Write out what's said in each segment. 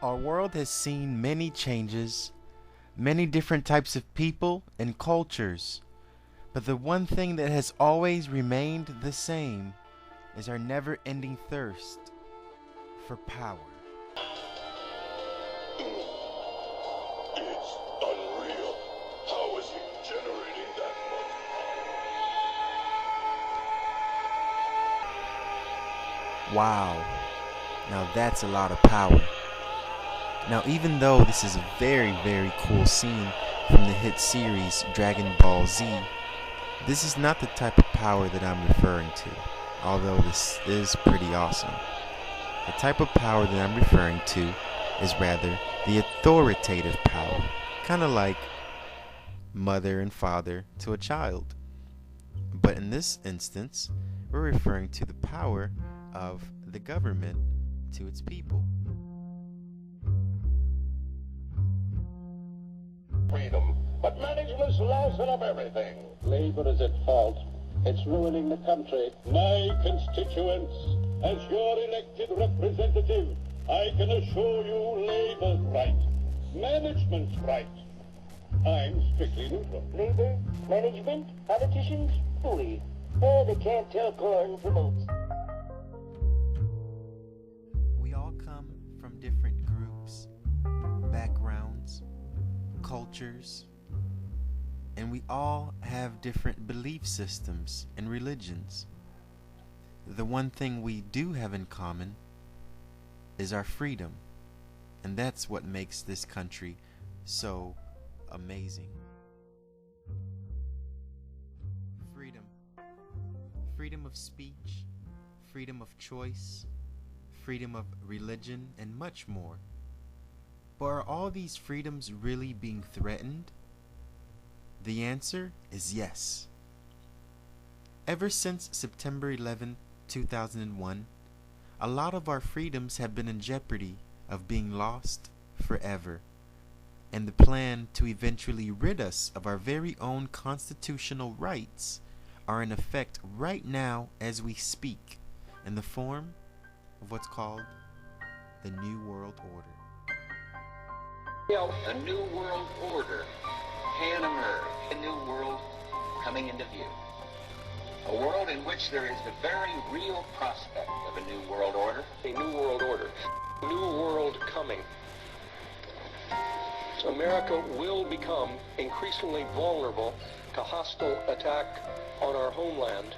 Our world has seen many changes, many different types of people and cultures, but the one thing that has always remained the same is our never-ending thirst for power. It's unreal. How is he generating that money? Wow, now that's a lot of power. Now, even though this is a very, very cool scene from the hit series Dragon Ball Z, this is not the type of power that I'm referring to, although this is pretty awesome. The type of power that I'm referring to is rather the authoritative power, kind of like mother and father to a child. But in this instance, we're referring to the power of the government to its people. Freedom, but management's lousing up everything. Labor is at fault. It's ruining the country. My constituents, as your elected representative, I can assure you Labor's right, management's right. I'm strictly neutral. Labor, management, politicians, bully. They can't tell corn from oats. We all come from different groups, backgrounds, cultures, and we all have different belief systems and religions. The one thing we do have in common is our freedom, and that's what makes this country so amazing. Freedom. Freedom of speech, freedom of choice, freedom of religion, and much more. But are all these freedoms really being threatened? The answer is yes. Ever since September 11, 2001, a lot of our freedoms have been in jeopardy of being lost forever, and the plan to eventually rid us of our very own constitutional rights are in effect right now as we speak, in the form of what's called the New World Order. A new world order can emerge, a new world coming into view. A world in which there is the very real prospect of a new world order. A new world order. New world coming. America will become increasingly vulnerable to hostile attack on our homeland,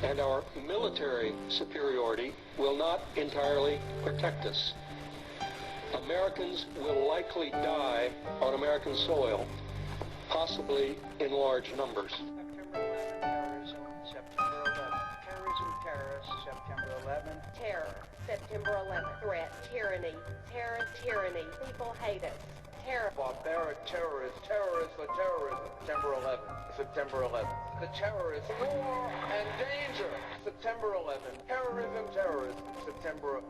and our military superiority will not entirely protect us. Americans will likely die on American soil, possibly in large numbers. September 11th, terror, September 11th, threat, tyranny, terror, tyranny, people hate us, terror. Barbaric terrorists, terrorists for terrorism, September 11th, September 11th. The terrorists, war and danger, September 11th. Terrorism, terrorism, September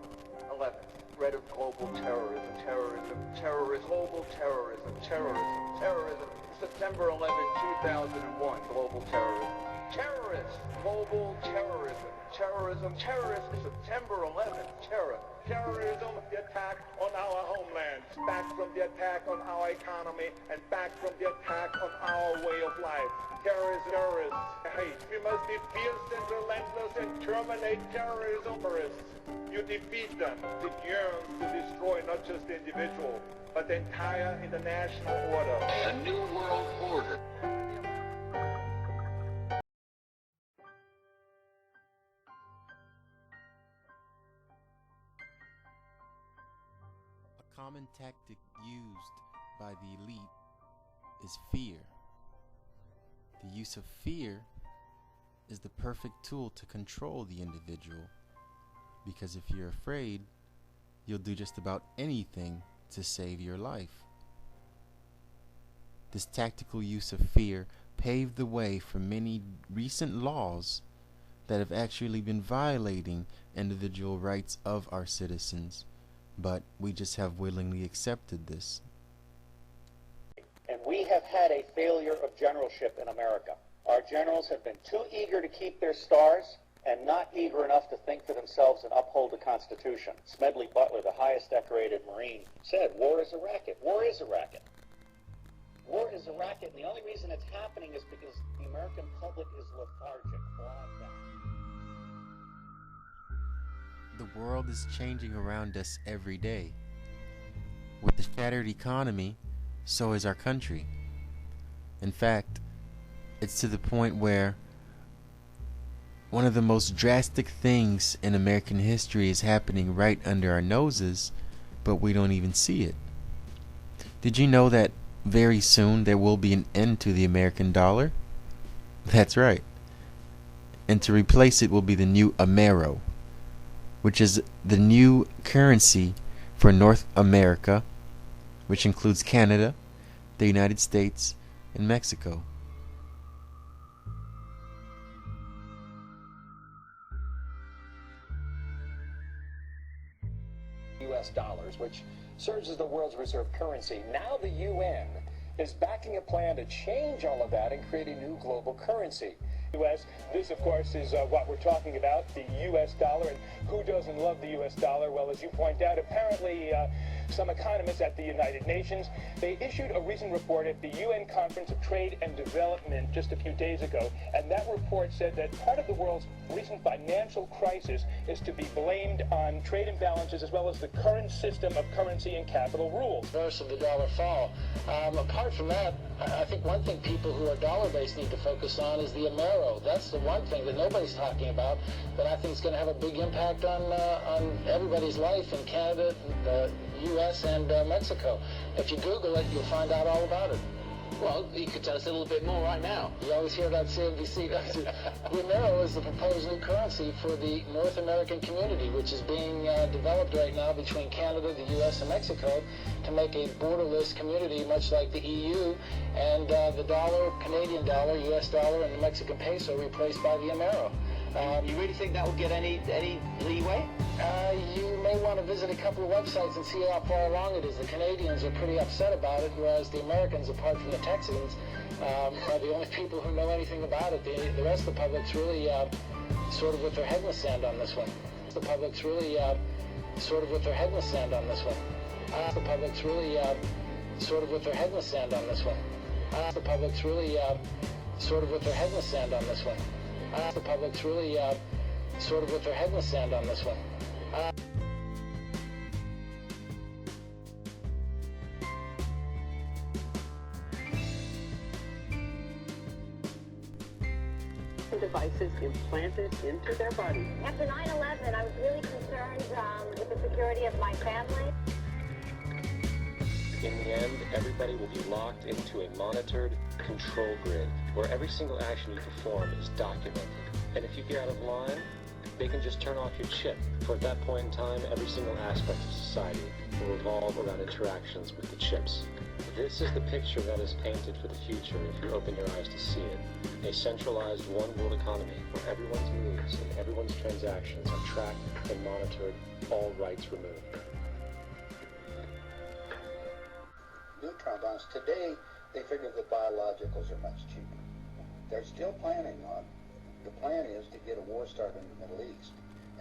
11th. Threat of global terrorism, terrorism, terrorist, global terrorism, terrorism, terrorism, September 11, 2001, global terrorism. Terrorists, global terrorism, terrorism, terrorists, September 11th, terror. Terrorism, the attack on our homelands, back from the attack on our economy, and back from the attack on our way of life. Terrorists, terrorists, hate. We must be fierce and relentless and terminate terrorism. Terrorists, you defeat them. It yearns to destroy not just the individual, but the entire international order. A new world order. A common tactic used by the elite is fear. The use of fear is the perfect tool to control the individual, because if you're afraid, you'll do just about anything to save your life. This tactical use of fear paved the way for many recent laws that have actually been violating individual rights of our citizens, but we just have willingly accepted this. And we have had a failure of generalship in America. Our generals have been too eager to keep their stars, and not eager enough to think for themselves and uphold the Constitution. Smedley Butler, the highest decorated Marine, said, war is a racket. War is a racket. War is a racket, and the only reason it's happening is because the American public is lethargic. The world is changing around us every day. With the shattered economy, so is our country. In fact, it's to the point where one of the most drastic things in American history is happening right under our noses, but we don't even see it. Did you know that very soon there will be an end to the American dollar? That's right. And to replace it will be the new Amero, which is the new currency for North America, which includes Canada, the United States, and Mexico. U.S. dollars, which serves as the world's reserve currency. Now the UN is backing a plan to change all of that and create a new global currency. U.S. This, of course, is what we're talking about, the U.S. dollar. And who doesn't love the U.S. dollar? Well, as you point out, apparently some economists at the United Nations, they issued a recent report at the UN Conference of Trade and Development just a few days ago. And that report said that part of the world's recent financial crisis is to be blamed on trade imbalances as well as the current system of currency and capital rules. Verse of the dollar fall. Apart from that, I think one thing people who are dollar-based need to focus on is the Amero. That's the one thing that nobody's talking about, but I think is going to have a big impact on everybody's life in Canada, the U.S. and Mexico. If you Google it, you'll find out all about it. Well, you could tell us a little bit more right now. You always hear that CNBC. The Amero is the proposed new currency for the North American community, which is being developed right now between Canada, the U.S., and Mexico to make a borderless community, much like the EU, and the dollar, Canadian dollar, U.S. dollar, and the Mexican peso replaced by the Amero. You really think that will get any leeway? You may want to visit a couple of websites and see how far along it is. The Canadians are pretty upset about it, whereas the Americans, apart from the Texans, are the only people who know anything about it. The rest of the public's really sort of with their head in the sand on this one. The public's really sort of with their head in the sand on this one. The public's really sort of with their head in the sand on this one. The public's really sort of with their head in the sand on this one. The public's really sort of with their head in the sand on this one. Devices implanted into their body. After 9/11, I was really concerned with the security of my family. In the end, everybody will be locked into a monitored control grid where every single action you perform is documented. And if you get out of line, they can just turn off your chip. For at that point in time, every single aspect of society will revolve around interactions with the chips. This is the picture that is painted for the future if you open your eyes to see it. A centralized one-world economy where everyone's moves and everyone's transactions are tracked and monitored, all rights removed. Neutron bombs. Today, they figure the biologicals are much cheaper. They're still planning on, the plan is to get a war started in the Middle East,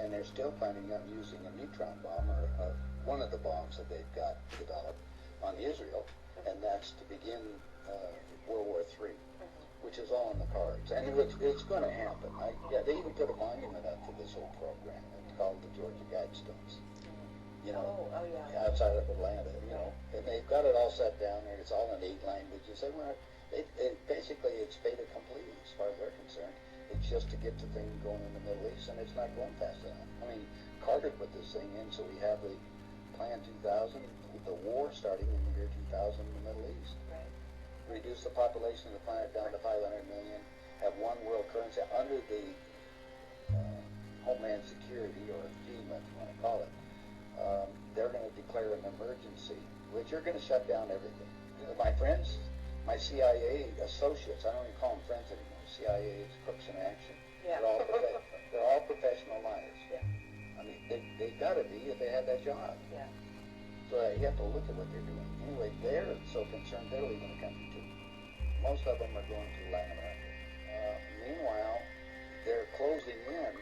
and they're still planning on using a neutron bomb, or one of the bombs that they've got developed on Israel, and that's to begin World War III, which is all in the cards. And it's going to happen. They even put a monument up to this whole program. It's called the Georgia Guidestones. You know, outside of Atlanta, you know, and they've got it all set down there. It's all in 8 languages. Basically, it's fait accompli as far as they're concerned. It's just to get the thing going in the Middle East, and it's not going fast enough. I mean, Carter put this thing in, so we have the Plan 2000, the war starting in the year 2000 in the Middle East. Right. Reduce the population of the planet down to 500 million, have one world currency under the Homeland Security, or FEMA, if you want to call it. They're going to declare an emergency, which are going to shut down everything. My friends, my CIA associates, I don't even call them friends anymore. CIA is crooks in action. Yeah. They're all professional liars. Yeah. I mean, they've got to be if they have that job. Yeah. So you have to look at what they're doing. Anyway, they're so concerned they're leaving the country too. Most of them are going to Latin America. Meanwhile, they're closing in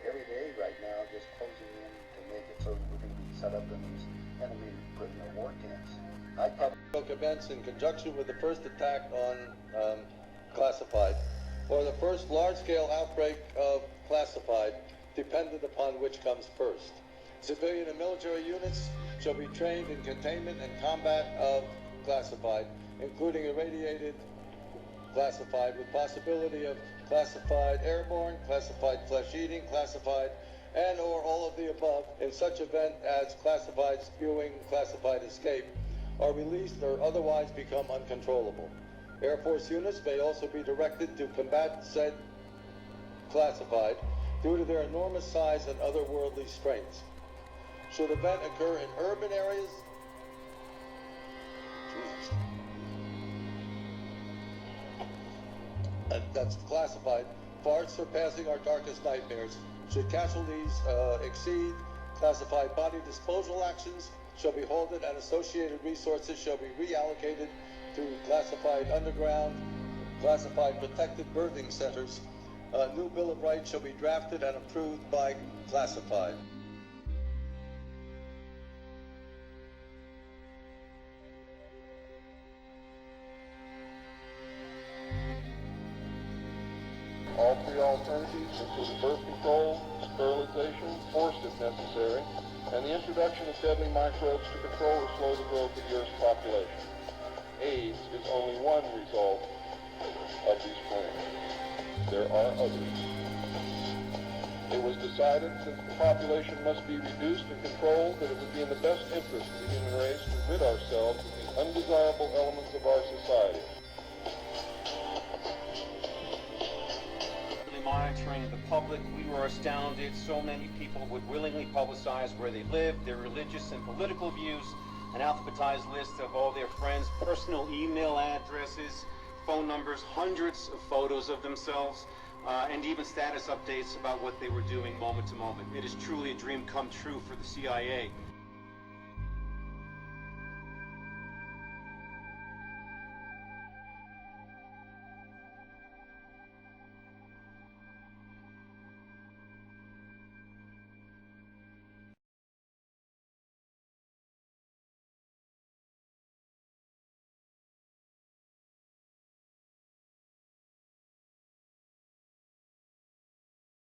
every day right now just closing in to make it so we're going to be set up in these enemy prisoner war camps. I took events in conjunction with the first attack on classified, or the first large-scale outbreak of classified, dependent upon which comes first. Civilian and military units shall be trained in containment and combat of classified, including irradiated classified, with possibility of classified airborne, classified flesh-eating, classified, and or all of the above in such event as classified spewing, classified escape, are released or otherwise become uncontrollable. Air Force units may also be directed to combat said classified due to their enormous size and otherworldly strengths. Should event occur in urban areas, that's classified, far surpassing our darkest nightmares. Should casualties exceed classified body disposal actions, shall be halted and associated resources shall be reallocated to classified underground, classified protected birthing centers. A new Bill of Rights shall be drafted and approved by classified. All three alternatives include birth control, sterilization, force if necessary, and the introduction of deadly microbes to control or slow the growth of the Earth's population. AIDS is only one result of these plans. There are others. It was decided, since the population must be reduced and controlled, that it would be in the best interest of the human race to rid ourselves of the undesirable elements of our society. Monitoring the public, we were astounded. So many people would willingly publicize where they live, their religious and political views, an alphabetized list of all their friends, personal email addresses, phone numbers, hundreds of photos of themselves, and even status updates about what they were doing moment to moment. It is truly a dream come true for the CIA.